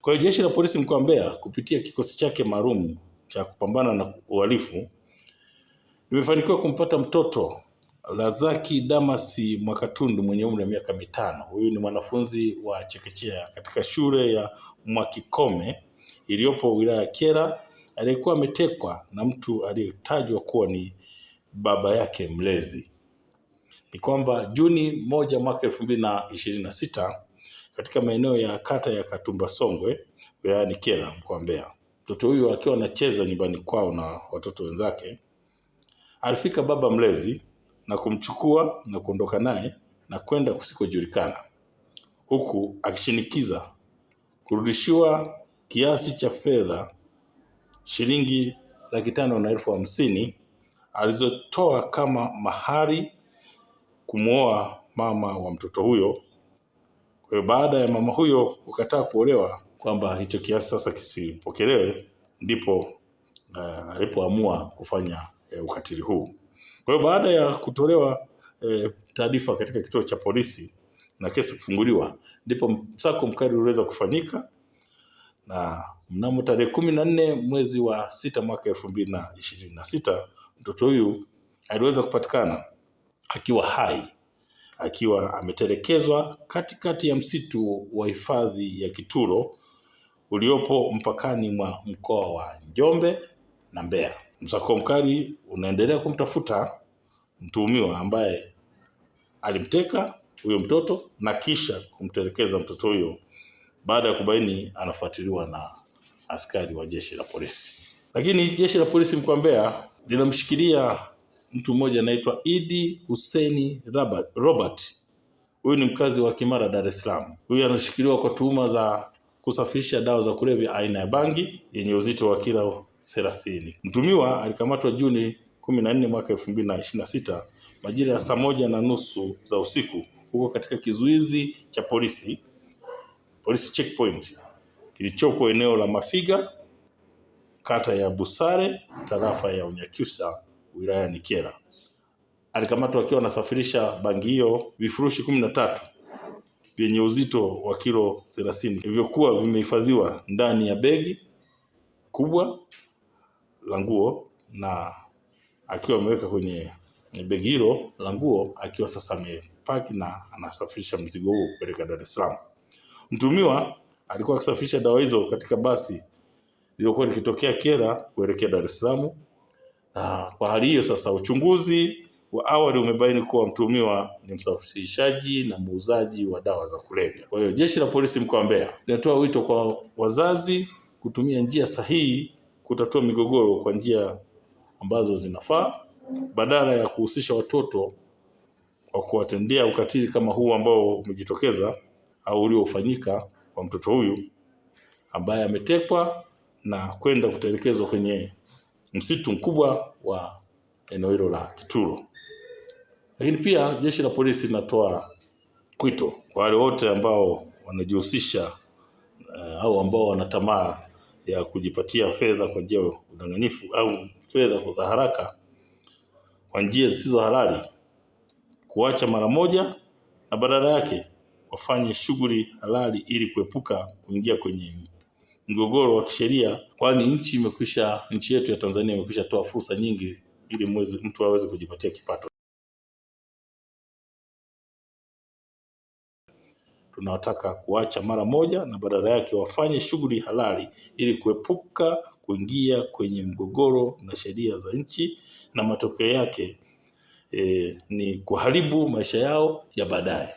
Kwa hiyo Jeshi la Polisi mkoa wa Mbeya kupitia kikosi chake maalum cha kupambana na uhalifu limefanikiwa kumpata mtoto Lazaki Damasi Mwakatundu mwenye umri wa miaka 5. Huyu ni mwanafunzi wa chekechea katika shule ya Mwakikome iliyopo wilaya ya Kyela, aliyekuwa ametekwa na mtu aliyetajwa kuwa ni baba yake mlezi. Ni kwamba Juni 1 mwaka 2026 katika maeneo ya kata ya Katumba Songwe wilayani Kyela mkoa wa Mbeya, mtoto huyu akiwa anacheza nyumbani kwao na watoto wenzake, alifika baba mlezi na kumchukua na kuondoka naye na kwenda kusikojulikana, huku akishinikiza kurudishiwa kiasi cha fedha shilingi 550,000 alizotoa kama mahari kumwoa mama wa mtoto huyo. Kwa hiyo baada ya mama huyo kukataa kuolewa kwamba hicho kiasi sasa kisipokelewe, ndipo alipoamua kufanya ukatili huu. Kwa hiyo baada ya kutolewa taarifa katika kituo cha polisi na kesi kufunguliwa, ndipo msako mkali uliweza kufanyika, na mnamo tarehe 14 mwezi wa 6 mwaka 2026 mtoto huyu aliweza kupatikana akiwa hai, akiwa ametelekezwa katikati ya msitu wa hifadhi ya Kituro uliopo mpakani mwa mkoa wa Njombe na Mbeya. Msako mkali unaendelea kumtafuta mtuhumiwa ambaye alimteka huyo mtoto na kisha kumtelekeza mtoto huyo, baada ya kubaini anafuatiliwa na askari wa Jeshi la Polisi. Lakini Jeshi la Polisi mkoa wa Mbeya linamshikilia mtu mmoja anaitwa Idi Hussein Robert. Huyu ni mkazi wa Kimara, Dar es Salaam. Huyu anashikiliwa kwa tuhuma za kusafirisha dawa za kulevya aina ya bangi yenye uzito wa kilo 30. Mtumiwa alikamatwa Juni 14 mwaka 2026 majira ya saa 1:30 za usiku huko katika kizuizi cha polisi checkpoint kilichopo eneo la Mafiga, kata ya Busare, tarafa ya Unyakyusa, wilayani Kyela. Alikamatwa akiwa anasafirisha bangi hiyo vifurushi 13 vyenye uzito wa kilo 30 vilivyokuwa vimehifadhiwa ndani ya begi kubwa la nguo, na akiwa ameweka kwenye begi hilo la nguo akiwa sasa amepaki na anasafirisha mzigo huo kupeleka Dar es Salaam. Mtumiwa alikuwa akisafirisha dawa hizo katika basi lililokuwa likitokea Kyela kuelekea Dar es Salaam. Na kwa hali hiyo sasa uchunguzi wa awali umebaini kuwa mtuhumiwa ni msafirishaji na muuzaji wa dawa za kulevya. Kwa hiyo Jeshi la Polisi mkoa wa Mbeya linatoa wito kwa wazazi kutumia njia sahihi kutatua migogoro kwa njia ambazo zinafaa, badala ya kuhusisha watoto kwa kuwatendea ukatili kama huu ambao umejitokeza au uliofanyika kwa mtoto huyu ambaye ametekwa na kwenda kutelekezwa kwenye msitu mkubwa wa eneo hilo la Kituro. Lakini pia Jeshi la Polisi linatoa wito kwa wale wote ambao wanajihusisha au ambao wana tamaa ya kujipatia fedha kwa njia ya udanganyifu au fedha za haraka kwa njia zisizo halali, kuacha mara moja na badala yake wafanye shughuli halali ili kuepuka kuingia kwenye mgogoro wa kisheria, kwani nchi yetu ya Tanzania imekwisha toa fursa nyingi ili mtu aweze kujipatia kipato. Tunawataka kuacha mara moja na badala yake wafanye shughuli halali ili kuepuka kuingia kwenye mgogoro na sheria za nchi, na matokeo yake ni kuharibu maisha yao ya baadaye.